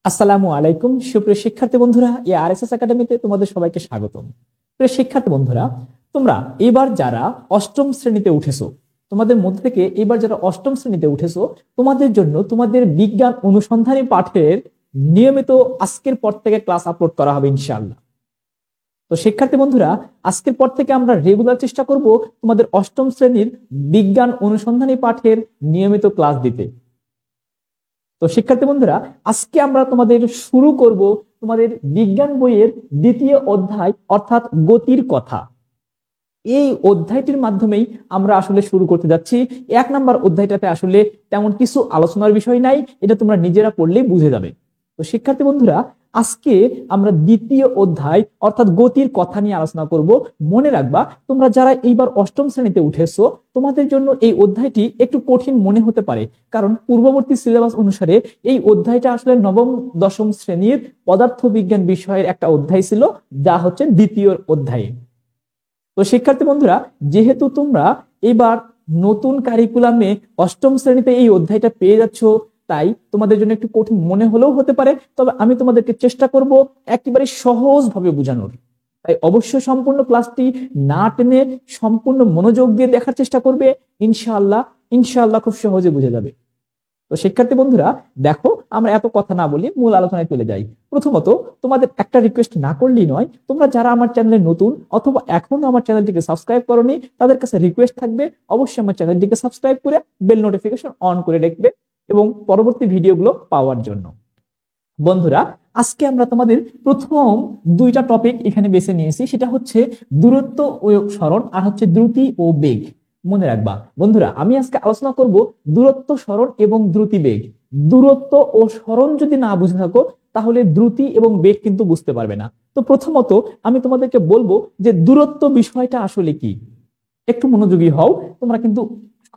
আসসালামু আলাইকুম সুপ্রিয় শিক্ষার্থী বন্ধুরা, এই আরএসএস একাডেমিতে তোমাদের সবাইকে স্বাগতম। প্রিয় শিক্ষার্থী বন্ধুরা, তোমরা এবার যারা অষ্টম শ্রেণীতে উঠেছো, তোমাদের মধ্যে থেকে এবার যারা অষ্টম শ্রেণীতে উঠেছো, তোমাদের জন্য তোমাদের বিজ্ঞান অনুসন্ধানী পাঠের নিয়মিত আজকের পর থেকে ক্লাস আপলোড করা হবে ইনশাআল্লাহ। তো শিক্ষার্থী বন্ধুরা, আজকের পর থেকে আমরা রেগুলার চেষ্টা করব তোমাদের অষ্টম শ্রেণীর বিজ্ঞান অনুসন্ধানী পাঠের নিয়মিত ক্লাস দিতে। তো শিক্ষার্থী বন্ধুরা, আজকে আমরা তোমাদের শুরু করব তোমাদের বিজ্ঞান বইয়ের দ্বিতীয় অধ্যায় অর্থাৎ গতির কথা। এই অধ্যায়টির মাধ্যমেই আমরা আসলে শুরু করতে যাচ্ছি। 1 নম্বর অধ্যায়টাতে আসলে তেমন কিছু আলোচনার বিষয় নাই, এটা তোমরা নিজেরা পড়লেই বুঝে যাবে। তো শিক্ষার্থী বন্ধুরা, আজকে আমরা দ্বিতীয় অধ্যায় অর্থাৎ গতির কথা নিয়ে আলোচনা করব। মনে রাখবা, তোমরা যারা এইবার অষ্টম শ্রেণীতে উঠেছো, তোমাদের জন্য এই অধ্যায়টি একটু কঠিন মনে হতে পারে, কারণ পূর্ববর্তী সিলেবাস অনুসারে এই অধ্যায়টা আসলে নবম দশম শ্রেণীর পদার্থবিজ্ঞান বিষয়ের একটা অধ্যায় ছিল, যা হচ্ছে দ্বিতীয় অধ্যায়। তো শিক্ষার্থী বন্ধুরা, যেহেতু তোমরা এবার নতুন কারিকুলামে অষ্টম শ্রেণীতে এই অধ্যায়টা পেয়ে যাচ্ছ, তাই তোমাদের জন্য একটু কঠিন মনে হলেও হতে পারে, তবে আমি তোমাদেরকে চেষ্টা করব একেবারে সহজভাবে বোঝানোর। তাই অবশ্যই সম্পূর্ণ ক্লাসটি না টেনে সম্পূর্ণ মনোযোগ দিয়ে দেখার চেষ্টা করবে। ইনশাআল্লাহ ইনশাআল্লাহ খুব সহজে বুঝে যাবে। তো শিক্ষার্থী বন্ধুরা, দেখো, আমরা এত কথা না বলি মূল আলোচনায় চলে যাই। প্রথমত, তোমাদের একটা রিকোয়েস্ট না করলেই নয়, তোমরা যারা আমার চ্যানেলে নতুন অথবা এখনো আমার চ্যানেলটিকে সাবস্ক্রাইব করোনি, তাদের কাছে রিকোয়েস্ট থাকবে অবশ্যই আমার চ্যানেলটিকে সাবস্ক্রাইব করে বেল নোটিফিকেশন অন করে রাখবে এবং পরবর্তী ভিডিওগুলো পাওয়ার জন্য। বন্ধুরা, আজকে আমরা তোমাদের প্রথম দুইটা টপিক এখানে বেছে নিয়েছি, সেটা হচ্ছে দূরত্ব ও সরণ আর হচ্ছে দ্রুতি ও বেগ। মনে রাখবা বন্ধুরা, আমি আজকে আলোচনা করব দূরত্ব, সরণ এবং দ্রুতি, বেগ। দূরত্ব ও সরণ যদি না বুঝে থাকো, তাহলে দ্রুতি এবং বেগ কিন্তু বুঝতে পারবে না। তো প্রথমত আমি তোমাদেরকে বলবো যে দূরত্ব বিষয়টা আসলে কি। একটু মনোযোগী হও, তোমরা কিন্তু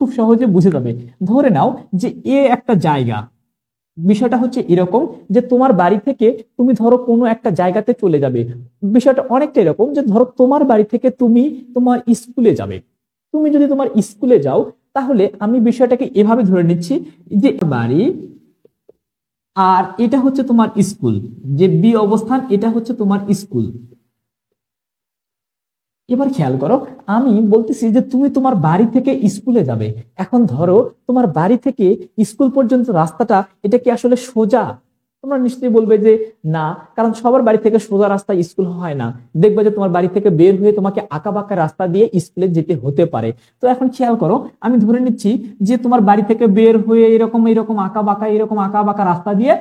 খুব সহজে বুঝে যাবে। ধরে নাও যে একটা জায়গা, বিষয়টা হচ্ছে এরকম যে তোমার বাড়ি থেকে তুমি ধরো কোনো একটা জায়গাতে চলে যাবে। বিষয়টা অনেকটা এরকম যে ধরো তোমার বাড়ি থেকে তুমি তোমার স্কুলে যাবে। তুমি যদি তোমার স্কুলে যাও, তাহলে আমি বিষয়টাকে এভাবে ধরে নিচ্ছি যে বাড়ি আর এটা হচ্ছে তোমার স্কুল, যে বি অবস্থান এটা হচ্ছে তোমার স্কুল। এবার খেয়াল করো, আমি বলতেছি যে তুমি তোমার বাড়ি থেকে স্কুলে যাবে। এখন ধরো তোমার বাড়ি থেকে স্কুল পর্যন্ত রাস্তাটা, এটা কি আসলে সোজা? তোমরা নিশ্চয়ই বলবে যে না, কারণ সবার বাড়ি থেকে সোজা রাস্তা স্কুল হয় না। দেখবে যে তোমার বাড়ি থেকে বের হয়ে তোমাকে আঁকা বাঁকা রাস্তা দিয়ে স্কুলে যেতে হতে পারে। তো এখন খেয়াল করো, আমি ধরে নিচ্ছি যে তোমার বাড়ি থেকে বের হয়ে এরকম এরকম আঁকা বাঁকা রাস্তা দিয়ে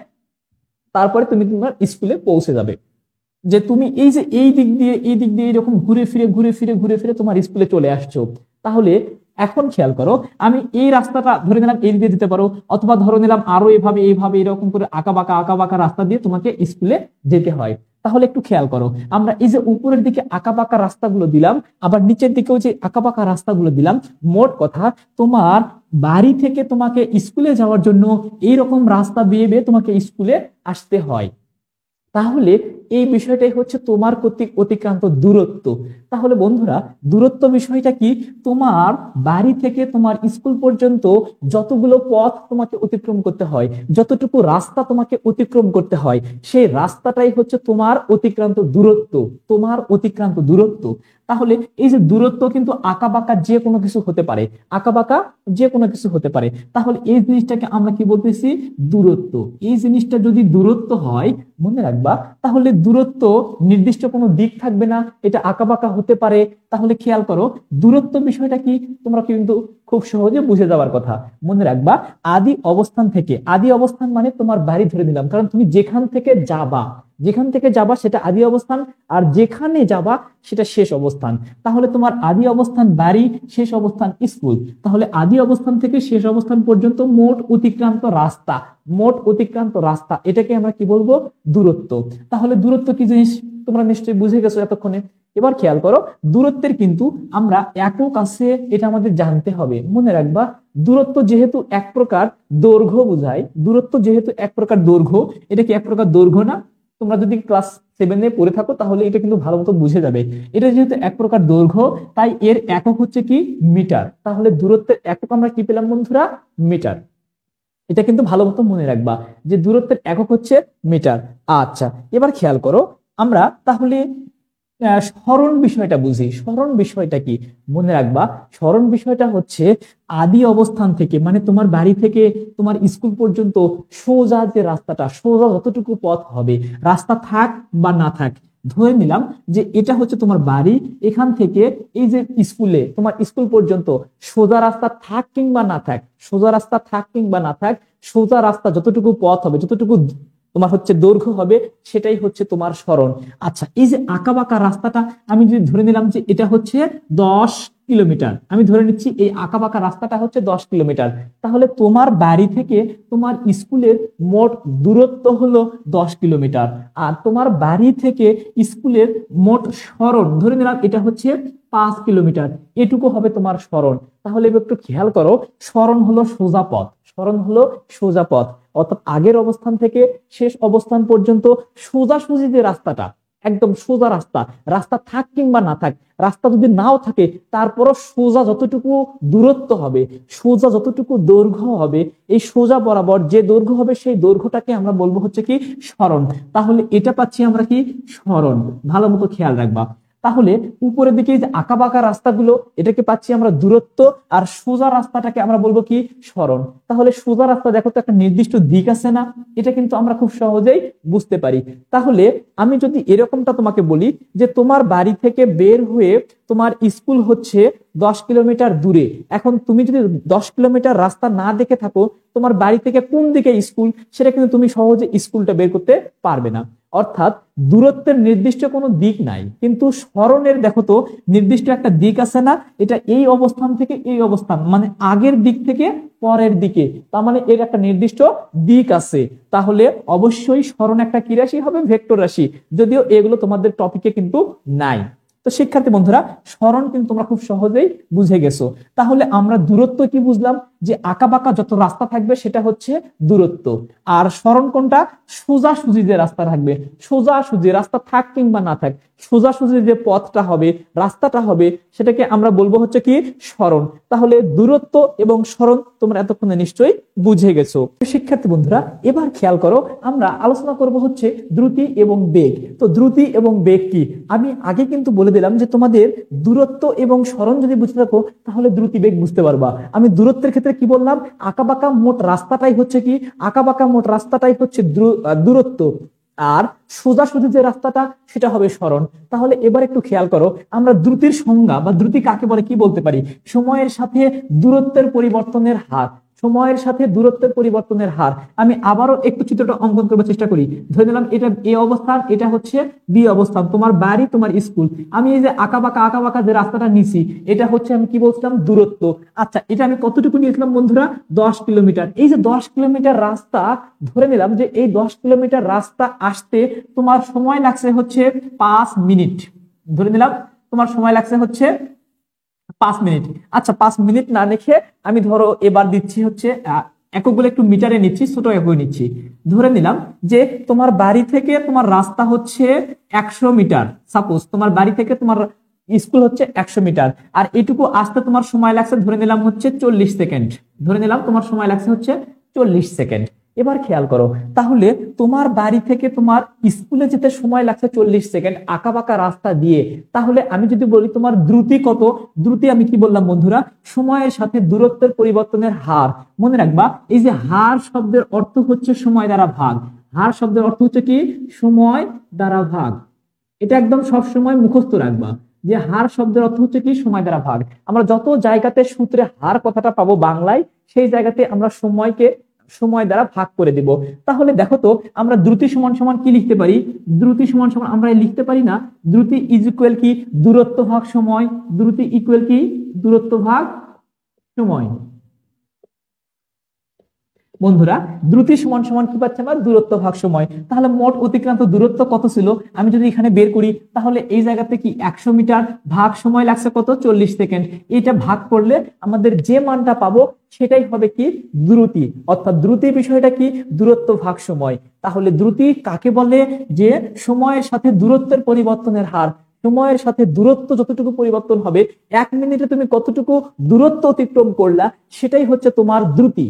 তারপরে তুমি তোমার স্কুলে পৌঁছে যাবে। যে তুমি এই যে এই দিক দিয়ে এরকম ঘুরে ফিরে তোমার স্কুলে চলে আসছো। তাহলে এখন খেয়াল করো, আমি এই রাস্তাটা ধরে নিলাম এই দিয়ে দিতে পারো, অথবা ধরে নিলাম আরো এইভাবে এরকম করে আঁকা বাঁকা রাস্তা দিয়ে তোমাকে স্কুলে যেতে হয়। তাহলে একটু খেয়াল করো, আমরা এই যে উপরের দিকে আঁকা বাঁকা রাস্তাগুলো দিলাম, আবার নিচের দিকেও যে আঁকা বাঁকা রাস্তাগুলো দিলাম, মোট কথা তোমার বাড়ি থেকে তোমাকে স্কুলে যাওয়ার জন্য এইরকম রাস্তা বেয়ে বেয়ে তোমাকে স্কুলে আসতে হয়। তাহলে এই বিষয়টাই হচ্ছে তোমার কর্তৃক অতিক্রান্ত দূরত্ব। তাহলে বন্ধুরা, দূরত্ব বিষয়টা কি? তোমার বাড়ি থেকে তোমার স্কুল পর্যন্ত যতগুলো পথ তোমাকে অতিক্রম করতে হয়, যতটুকু রাস্তা তোমাকে অতিক্রম করতে হয়, সেই রাস্তাটাই হচ্ছে তোমার অতিক্রান্ত দূরত্ব, তোমার অতিক্রান্ত দূরত্ব। তাহলে এই যে দূরত্ব কিন্তু আঁকা বাঁকা যে কোনো কিছু হতে পারে, আঁকা বাঁকা যে কোনো কিছু হতে পারে। তাহলে এই জিনিসটাকে আমরা কি বলতেছি? দূরত্ব। এই জিনিসটা যদি দূরত্ব হয়, মনে রাখবা, তাহলে দূরত্ব নির্দিষ্ট কোনো দিক থাকবে না, এটা আঁকাবাঁকা হতে পারে। তাহলে খেয়াল করো, দূরত্ব বিষয়টা কি তোমরা কিন্তু খুব সহজে বুঝে যাওয়ার কথা। মনে রাখবা, আদি অবস্থান থেকে, আদি অবস্থান মানে তোমার বাড়ি ধরে নিলাম, কারণ তুমি যেখান থেকে যাবা সেটা আদি অবস্থান, আর যেখানে যাবা সেটা শেষ অবস্থান। তাহলে তোমার আদি অবস্থান বাড়ি, শেষ অবস্থান স্কুল। তাহলে আদি অবস্থান থেকে শেষ অবস্থান পর্যন্ত মোট অতিক্রান্ত রাস্তা এটাকে আমরা কি বলবো? দূরত্ব। তাহলে দূরত্ব কি জিনিস তোমরা নিশ্চয়ই বুঝে গেছো এতক্ষণে। এবার খেয়াল করো, দূরত্বের কিন্তু আমরা একক আছে, এটা আমাদের জানতে হবে। মনে রাখবা, দূরত্ব যেহেতু এক প্রকার দৈর্ঘ্য বোঝায়, দূরত্ব যেহেতু এক প্রকার দৈর্ঘ্য, এটা কি এক প্রকার দৈর্ঘ্য না? তোমরা যদি ক্লাস 7 পড়ে থাকো তাহলে এটা কিন্তু ভালো মতো বুঝে যাবে। এটা যেহেতু এক প্রকার দৈর্ঘ্য, তাই এর একক হচ্ছে কি? মিটার। তাহলে দূরত্বের একক আমরা কি পেলাম বন্ধুরা? মিটার। এটা কিন্তু ভালো মতো মনে রাখবা যে দূরত্বের একক হচ্ছে মিটার। আচ্ছা, এবার খেয়াল করো, আমরা তাহলে সরণ বিষয়টা বুঝি। সরণ বিষয়টা কি মনে রাখবা, সরণ বিষয়টা হচ্ছে আদি অবস্থান থেকে, মানে তোমার বাড়ি থেকে তোমার স্কুল পর্যন্ত সোজা যে রাস্তাটা, সোজা যতটুকু পথ হবে, রাস্তা থাক বা না থাক, ধরে নিলাম যে এটা হচ্ছে তোমার বাড়ি, এখান থেকে এই যে স্কুলে, তোমার স্কুল পর্যন্ত সোজা রাস্তা থাক কিংবা না থাক, সোজা রাস্তা থাক কিংবা না থাক, সোজা রাস্তা যতটুকু পথ হবে, যতটুকু তোমার হচ্ছে দৈর্ঘ্য হবে, সেটাই হচ্ছে তোমার সরণ। আচ্ছা, এই যে আঁকা বাঁকা রাস্তাটা, আমি যদি ধরে নিলাম যে এটা হচ্ছে 10 কিলোমিটার, আমি ধরে নিচ্ছি এই আঁকা বাঁকা রাস্তাটা হচ্ছে 10 কিলোমিটার, তাহলে তোমার বাড়ি থেকে তোমার স্কুলের মোট দূরত্ব হলো 10 কিলোমিটার। আর তোমার বাড়ি থেকে স্কুলের মোট সরণ ধরে নিলাম এটা হচ্ছে 5 কিলোমিটার, এটুকু হবে তোমার সরণ। তাহলে এবার একটু খেয়াল করো, সরণ হলো সোজা পথ, সরণ হলো সোজা পথ, অর্থাৎ আগের অবস্থান থেকে শেষ অবস্থান পর্যন্ত সোজাসুজি যে রাস্তাটা, একদম সোজা রাস্তা, রাস্তা থাক কিংবা না থাক, রাস্তা যদি নাও থাকে তারপরও সোজা যতটুকু দূরত্ব হবে, সোজা যতটুকু দৈর্ঘ্য হবে, এই সোজা বরাবর যে দৈর্ঘ্য হবে সেই দৈর্ঘ্যটাকে আমরা বলবো হচ্ছে কি সরণ। তাহলে এটা পাচ্ছি আমরা কি সরণ, ভালো মতো খেয়াল রাখবা। তাহলে উপরের দিকে যে আঁকা বাঁকা রাস্তাগুলো, এটাকে পাচ্ছি আমরা দূরত্ব, আর সোজা রাস্তাটাকে আমরা বলবো কি সরণ। তাহলে সোজা রাস্তা দেখো তো একটা নির্দিষ্ট দিক আছে না, এটা কিন্তু আমরা খুব সহজেই বুঝতে পারি। তাহলে আমি যদি এরকমটা তোমাকে বলি যে তোমার বাড়ি থেকে বের হয়ে তোমার স্কুল হচ্ছে 10 কিলোমিটার দূরে, এখন তুমি যদি 10 কিলোমিটার রাস্তা না দেখে থাকো তোমার বাড়ি থেকে কোন দিকে স্কুল, সেটা কিন্তু তুমি সহজে স্কুলটা বের করতে পারবে না। অর্থাৎ দূরত্বের নির্দিষ্ট কোনো দিক নাই, কিন্তু সরণের দেখো তো নির্দিষ্ট একটা দিক আছে না, এটা এই অবস্থান থেকে এই অবস্থান, মানে আগের দিক থেকে পরের দিকে, তার মানে এর একটা নির্দিষ্ট দিক আছে। তাহলে অবশ্যই সরণ একটা কি রাশি হবে? ভেক্টর রাশি, যদিও এগুলো তোমাদের টপিকে কিন্তু নাই। তো শিক্ষার্থী বন্ধুরা, সরণ কিন্তু তোমরা খুব সহজেই বুঝে গেছো। তাহলে আমরা দূরত্ব কি বুঝলাম? যে আঁকা বাঁকা যত রাস্তা থাকবে সেটা হচ্ছে দূরত্ব। আর সরণ কোনটা? সোজাসুজি যে রাস্তা থাকবে, সোজাসুজি রাস্তা থাক কিংবা না থাক, সোজাসুজি যে পথটা হবে, রাস্তাটা হবে, সেটাকে আমরা বলবো হচ্ছে কি সরণ। তাহলে দূরত্ব এবং সরণ তোমরা এতক্ষণে নিশ্চয়ই বুঝে গেছো। শিক্ষার্থী বন্ধুরা, এবার খেয়াল করো, আমরা আলোচনা করব হচ্ছে দ্রুতি এবং বেগ। তো দ্রুতি এবং বেগ কি? আমি আগে কিন্তু বলে দিলাম যে তোমাদের দূরত্ব এবং সরণ যদি বুঝতে থাকো তাহলে দ্রুতি বেগ বুঝতে পারবা। আমি দূরত্বের ক্ষেত্রে কি বললাম? আঁকাবাঁকা মোট রাস্তাটাই হচ্ছে কি? আঁকাবাঁকা মোট রাস্তাটাই হচ্ছে দূরত্ব, আর সোজাসুজি যে রাস্তাটা সেটা হবে সরণ। তাহলে এবার একটু খেয়াল করো, আমরা দ্রুতির সংজ্ঞা বা দ্রুতি কাকে বলে কি বলতে পারি? সময়ের সাথে দূরত্বের পরিবর্তনের হার, সময়ের সাথে দূরত্বের পরিবর্তনের হার। আমি আবারও একটু চিত্রটা অঙ্কন করার চেষ্টা করি। ধরে নিলাম এটা এ অবস্থান, এটা হচ্ছে বি অবস্থান, তোমার বাড়ি তোমার স্কুল। আমি এই যে আঁকা বাঁকা যে রাস্তাটা নিছি, এটা হচ্ছে আমি কি বলছিলাম? দূরত্ব। আচ্ছা, এটা আমি কতটুকু নিয়েছিলাম বন্ধুরা? 10 কিলোমিটার। এই যে 10 কিলোমিটার রাস্তা, ধরে নিলাম যে এই 10 কিলোমিটার রাস্তা আসতে তোমার সময় লাগছে হচ্ছে 5 মিনিট। ধরে নিলাম তোমার সময় লাগছে হচ্ছে 5 মিনিট। আচ্ছা, 5 মিনিট না দেখে আমি ধরো এবার দিচ্ছি হচ্ছে এককগুলো একটু মিটারে নিচ্ছি, ছোট একক নিচ্ছি। ধরে নিলাম যে তোমার বাড়ি থেকে তোমার রাস্তা হচ্ছে 100 মিটার, সাপোজ তোমার বাড়ি থেকে তোমার স্কুল হচ্ছে 100 মিটার, আর এটুকু আসতে তোমার সময় লাগছে ধরে নিলাম হচ্ছে 40 সেকেন্ড। ধরে নিলাম তোমার সময় লাগছে হচ্ছে 40 সেকেন্ড। এবার খেয়াল করো, তাহলে তোমার বাড়ি থেকে তোমার স্কুলে যেতে সময় লাগছে 40 সেকেন্ড আঁকা বাঁকা রাস্তা দিয়ে। তাহলে আমি যদি বলি তোমার দ্রুতি কত? দ্রুতি আমি কি বললাম বন্ধুরা? সময়ের সাথে দূরত্বের পরিবর্তনের হার। মনে রাখবা, এই যে হার শব্দের অর্থ হচ্ছে সময় দ্বারা ভাগ। হার শব্দের অর্থ হচ্ছে কি? সময় দ্বারা ভাগ। এটা একদম সব সময় মুখস্থ রাখবা যে হার শব্দের অর্থ হচ্ছে কি? সময় দ্বারা ভাগ। আমরা যত জায়গাতে সূত্রে হার কথাটা পাবো বাংলায়, সেই জায়গাতে আমরা সময়কে সময় দ্বারা ভাগ করে দিব। তাহলে দেখো তো, আমরা দ্রুতি সমান সমান কি লিখতে পারি? দ্রুতি সমান সমান আমরা লিখতে পারি না, দ্রুতি ইজ ইকুয়াল কি? দূরত্ব ভাগ সময়। দ্রুতি ইকুয়াল কি? দূরত্ব ভাগ সময়। বন্ধুরা, দ্রুতি সমান সমান কি পাচ্ছি আমরা? দূরত্ব ভাগ সময়। তাহলে মোট অতিক্রান্ত দূরত্ব কত ছিল আমি যদি এখানে বের করি, তাহলে এই জায়গাতে কি 100 মিটার ভাগ সময় লাগছে কত? 40 সেকেন্ড। এটা ভাগ করলে আমাদের যে মানটা পাবো সেটাই হবে কি? দ্রুতি। অর্থাৎ দ্রুতি বিষয়টা কি? দূরত্ব ভাগ সময়। তাহলে দ্রুতি কাকে বলে? যে সময়ের সাথে দূরত্বের পরিবর্তনের হার। সময়ের সাথে দূরত্ব যতটুকু পরিবর্তন হবে, 1 মিনিটে তুমি কতটুকু দূরত্ব অতিক্রম করলা, সেটাই হচ্ছে তোমার দ্রুতি।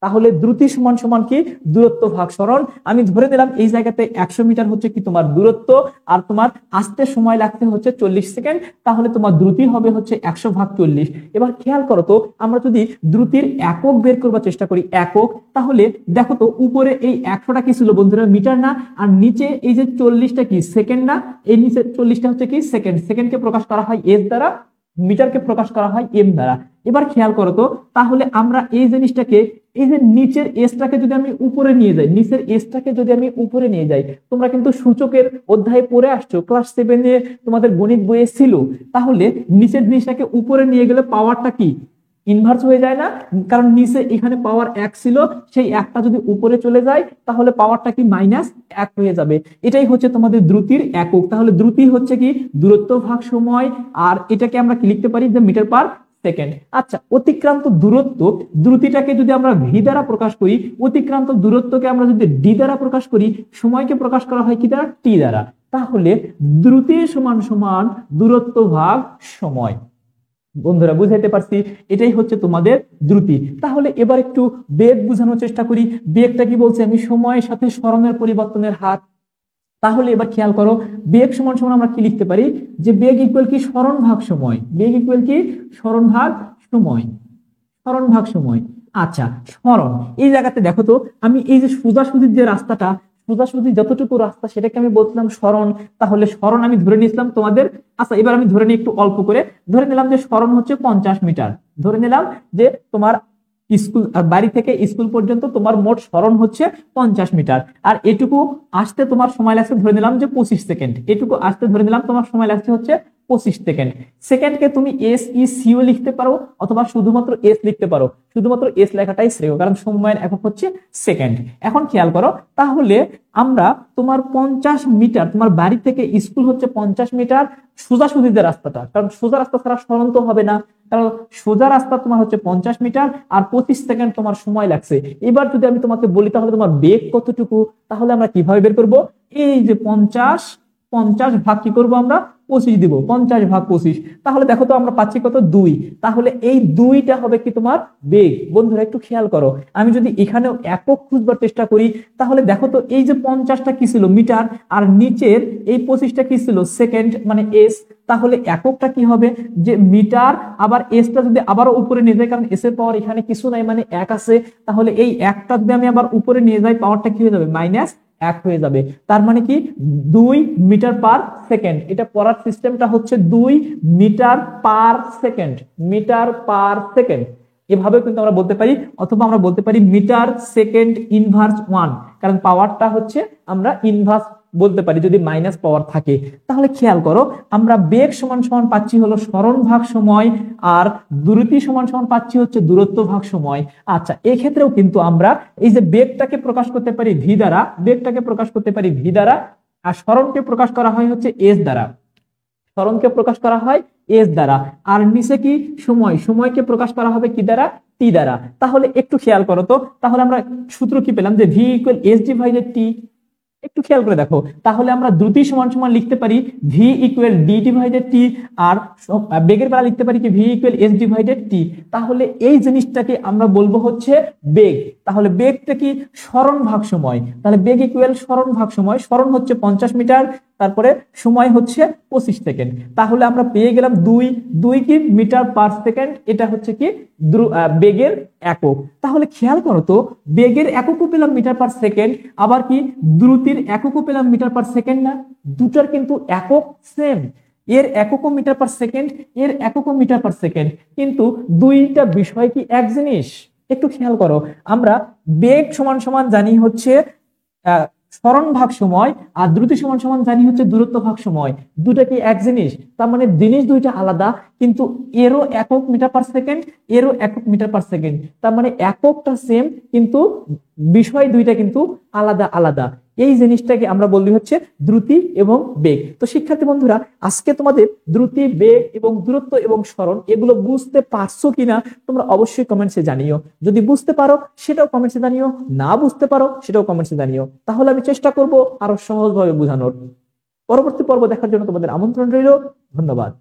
তাহলে দ্রুতি সমান সমান কি দূরত্ব ভাগ সরণ। আমি ধরে নিলাম এই জায়গাতে 100 মিটার হচ্ছে কি তোমার দূরত্ব, আর তোমার আসতে সময় লাগতে হচ্ছে 40 সেকেন্ড, তাহলে তোমার দ্রুতি হবে হচ্ছে 100/40। এবার খেয়াল করো তো, আমরা যদি দ্রুতির একক বের করবার চেষ্টা করি, একক, তাহলে দেখো তো উপরে এই 100টা কি ছিল বন্ধুরা, মিটার না, আর নিচে এই যে 40টা কি সেকেন্ড না, এই নিচে 40টা হচ্ছে কি সেকেন্ড। সেকেন্ডকে প্রকাশ করা হয় এস দ্বারা, মিটারকে প্রকাশ করা হয় এম দ্বারা। এবার খেয়াল করো তো, তাহলে আমরা এই জিনিসটাকে, এই যে নিচের এসটাকে যদি আমি উপরে নিয়ে যাই, নিচের এসটাকে যদি আমি উপরে নিয়ে যাই, তোমরা কিন্তু সূচকের অধ্যায়ে পড়ে আসছো, ক্লাস 7-এ তোমাদের গণিত বইয়ে ছিল। তাহলে নিচের জিনিসটাকে উপরে নিয়ে গেলে পাওয়ারটা কি ইনভার্স হয়ে যায় না? কারণ নিচে এখানে পাওয়ার 1 ছিল, সেই একটা যদি উপরে চলে যায় তাহলে পাওয়ারটা কি -1 হয়ে যাবে। এটাই হচ্ছে তোমাদের দ্রুতির একক। তাহলে দ্রুতি হচ্ছে কি দূরত্ব ভাগ সময়, আর এটাকে আমরা কি লিখতে পারি, যে মিটার পার সেকেন্ড। আচ্ছা, অতিক্রান্ত দূরত্ব, দ্রুতিটাকে যদি আমরা ভি দ্বারা প্রকাশ করি, অতিক্রান্ত দূরত্বকে আমরা যদি ডি দ্বারা প্রকাশ করি, সময়কে প্রকাশ করা হয় কি দ্বারা, টি দ্বারা। তাহলে দ্রুতি সমান সমান দূরত্ব ভাগ সময়। বন্ধুরা বুঝাইতে পারছি, এটাই হচ্ছে তোমাদের দ্রুতি। তাহলে এবার একটু বেগ বোঝানোর চেষ্টা করি। বেগটা কি বলছে, আমি সময়ের সাথে সরণের পরিবর্তনের হার। তাহলে এবার খেয়াল করো, বেগ সমান সমান আমরা কি লিখতে পারি, যে বেগ ইকুয়াল কি সরণ ভাগ সময়, বেগ ইকুয়াল কি সরণ ভাগ সময়, সরণ ভাগ সময়। আচ্ছা, সরণ, এই জায়গাতে দেখো তো, আমি এই যে সোজাসুজির যে রাস্তাটা, সোজাসুজি যতটুকু রাস্তা সেটাকে আমি বলছিলাম সরণ। তাহলে সরণ আমি ধরে নিয়েছিলাম তোমাদের, আচ্ছা এবার আমি ধরে নিই একটু অল্প করে, ধরে নিলাম যে সরণ হচ্ছে 50 মিটার। ধরে নিলাম যে তোমার স্কুল, বাড়ি থেকে স্কুল পর্যন্ত তোমার মোট সরণ হচ্ছে 50 মিটার। আর এটুকু আসতে তোমার সময় লাগছে ধরে নিলাম যে 25 সেকেন্ড। এটুকু আসতে ধরে নিলাম তোমার সময় লাগছে হচ্ছে 25 সেকেন্ড। সেকেন্ডকে তুমি এস ই সিও লিখতে পারো, অথবা শুধুমাত্র এস লিখতে পারো। শুধুমাত্র এস লেখাটাই শ্রেয়, কারণ সময়ের একক হচ্ছে সেকেন্ড। এখন খেয়াল করো, তাহলে আমরা তোমার 50 মিটার, তোমার বাড়ি থেকে স্কুল হচ্ছে 50 মিটার সোজাসুজি যে রাস্তাটা, কারণ সোজা রাস্তা ছাড়া সরণ তো হবে না, কারণ সোজা রাস্তা তোমার হচ্ছে 50 মিটার, আর 25 সেকেন্ড তোমার সময় লাগছে। এবার যদি আমি তোমাকে বলি তাহলে তোমার বেগ কতটুকু, তাহলে আমরা কিভাবে বের করব, এই যে 50 ভাগ কি করব আমরা 25 দিব, 50/25। তাহলে দেখো তো আমরা পাচ্ছি কত, 2। তাহলে এই 2টা হবে কি তোমার বেগ। বন্ধুরা একটু খেয়াল করো, আমি যদি এখানেও একক খুঁজবার চেষ্টা করি, তাহলে দেখো তো এই যে 50টা কি ছিল মিটার, আর নিচের এই 25টা কি ছিল সেকেন্ড মানে এস। তাহলে এককটা কি হবে, যে মিটার, আবার এসটা যদি আবারও উপরে নিয়ে যাই, কারণ এস এর পাওয়ার এখানে কিছু নাই মানে 1 আছে, তাহলে এই একটা যদি আমি আবার উপরে নিয়ে যাই পাওয়ারটা কি হয়ে যাবে, -1 হয়ে যাবে। তার মানে কি 2 মিটার পার সেকেন্ড। এটা পড়ার সিস্টেমটা হচ্ছে 2 metre per second, metre per second. এভাবে কিন্তু আমরা বলতে পারি, অথবা আমরা বলতে পারি মিটার সেকেন্ড ইনভার্স 1, কারণ পাওয়ারটা হচ্ছে আমরা ইনভার্স বলতে পারি যদি মাইনাস পাওয়ার থাকে। তাহলে খেয়াল করো, আমরা বেগ সমান সমান পাচ্ছি হলো সরণ ভাগ সময়, আর দ্রুতি সমান সমান পাচ্ছি হচ্ছে দূরত্ব ভাগ সময়। আচ্ছা, এক্ষেত্রেও কিন্তু আমরা এই যে বেগটাকে প্রকাশ করতে পারি ভি দ্বারা, বেগটাকে প্রকাশ করতে পারি ভি দ্বারা, আর সরণকে প্রকাশ করা হয় হচ্ছে এস দ্বারা, সরণকে প্রকাশ করা হয় এস দ্বারা। আর নিচে কি সময়, সময়কে প্রকাশ করা হবে কি দ্বারা, টি দ্বারা। তাহলে একটু খেয়াল করো তো, তাহলে আমরা সূত্র কি পেলাম, যে ভি ইকুয়াল এস ডিভাইডেড টি। একটু খেয়াল করে দেখো, তাহলে আমরা দ্রুতি সমান সমান লিখতে পারি ভি ইকুয়াল ডি ডিভাইডেড টি, আর বেগের বেলা লিখতে পারি কি ভি ইকুয়াল এস ডিভাইডেড টি। তাহলে এই জিনিসটাকে আমরা বলবো হচ্ছে বেগ। তাহলে বেগটা কি সরণ ভাগ সময়, তাহলে বেগ ইকুয়াল সরণ ভাগ সময়। সরণ হচ্ছে 50 মিটার, তারপরে সময় হচ্ছে 25 সেকেন্ড। তাহলে আমরা পেয়ে গেলাম 2 কি মিটার পার সেকেন্ড। এটা হচ্ছে কি বেগের একক। তাহলে খেয়াল করো তো, বেগের এককও পেলাম মিটার পার সেকেন্ড, আবার কি দ্রুতির এককও পেলাম মিটার পার সেকেন্ড না? দুটার কিন্তু একক সেম, এর এককও মিটার পার সেকেন্ড, এর এককও মিটার পার সেকেন্ড, কিন্তু দুইটা বিষয় কি এক জিনিস? একটু খেয়াল করো, আমরা বেগ সমান সমান জানি হচ্ছে সরণ ভাগ সময়, আর দ্রুতি সমান সমান জানি হচ্ছে দূরত্ব ভাগ সময়। দুটা কি এক জিনিস? তার মানে জিনিস দুইটা আলাদা, কিন্তু এরও একক মিটার পার সেকেন্ড, এরও একক মিটার পার সেকেন্ড। তার মানে এককটা সেম, কিন্তু বিষয় দুইটা কিন্তু আলাদা আলাদা। এই জিনিসটাকে আমরা বলি হচ্ছে দ্রুতি এবং বেগ। তো শিক্ষার্থী বন্ধুরা, আজকে তোমাদের দ্রুতি, বেগ এবং দূরত্ব এবং সরণ এগুলো বুঝতে পারছো কিনা তোমরা অবশ্যই কমেন্টসে জানিও। যদি বুঝতে পারো সেটাও কমেন্টসে জানিও, না বুঝতে পারো সেটাও কমেন্টসে জানিও। তাহলে আমি চেষ্টা করব আরো সহজভাবে বোঝানোর। পরবর্তী পর্ব দেখার জন্য তোমাদের আমন্ত্রণ রইল। ধন্যবাদ।